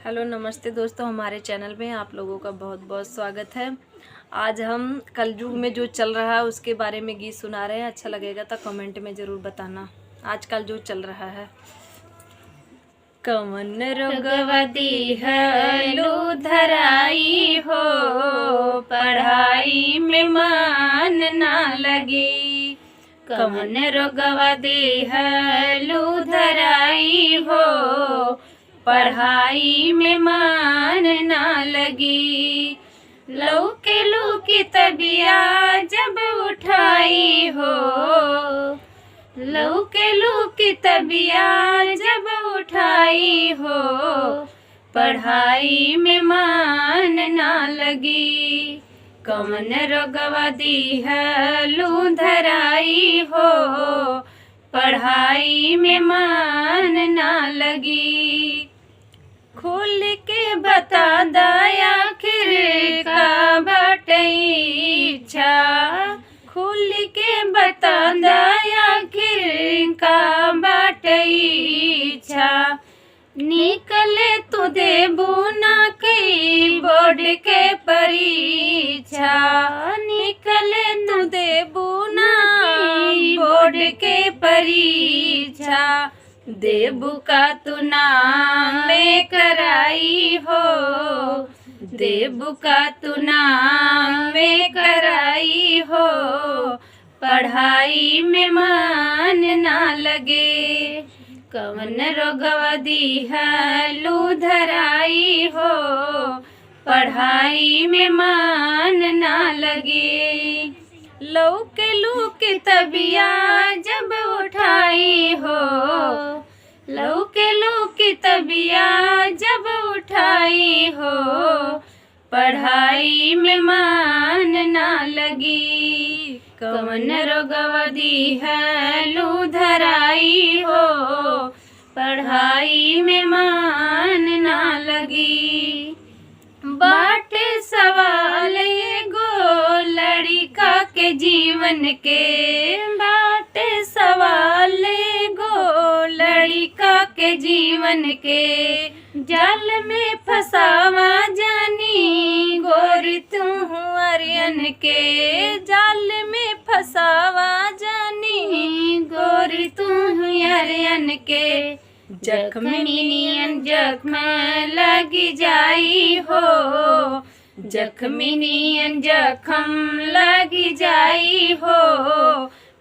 Hello नमस्ते दोस्तों, हमारे चैनल में आप लोगों का बहुत बहुत स्वागत है। आज हम कलयुग में जो चल रहा है उसके बारे में गीत सुना रहे हैं। अच्छा लगेगा तो कमेंट में ज़रूर बताना। आजकल जो चल रहा है, कमन रोगवती है लूधराई हो, पढ़ाई में मन ना लगी। कमन रोगवती है लूधराई हो, पढ़ाई में मन ना लगी। लौके लौकी तबिया जब उठाई हो, लौके लौकी तबिया जब उठाई हो, पढ़ाई में मन ना लगी। कमन रोगवा दी है लूधराई हो, पढ़ाई में मन ना लगी। खोल के बता दया आखिर का बटईछा, खोल के बता दया आखिर का बटईछा। निकले तू देबू ना कई बोर्ड के परीक्षा, निकले तू देबू ना बोर्ड के परीक्षा। देबू का तू नाम में कराई हो, देबू का तू नाम में कराई हो, पढ़ाई में मन ना लगे। कवन रोगवा दी है लूधराई हो, पढ़ाई में मन ना लगे। लौके लौके तबिया जब उठाई हो, लौके लौके तबिया जब उठाई हो, पढ़ाई में मन ना लगी। कवन रोगवा दी है लूधराई हो, पढ़ाई में मन ना लगी। बाट सवाल एगो लड़िका के जीवन के, बाट सवाल एगो लड़िका के जीवन के। जाल में फसावा जानी गोरी तू अरियन के, जाल में फसावा जानी गोरी तू अरियन के। जख्मिनियन जख्म लगी जाई हो, जख्मिनियन जख्म लगी जाई हो,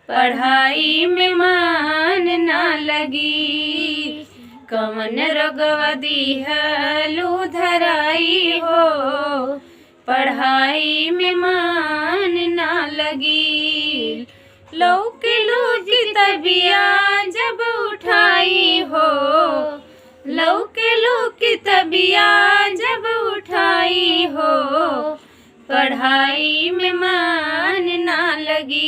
पढ़ाई में मन ना लगी। कवन रोगवा दी है लूधराई हो, पढ़ाई में मन ना लगी। लौके लौकी तबिया जब उठाई हो, लौके लौकी तबिया जब उठाई हो, पढ़ाई में मन ना लगी।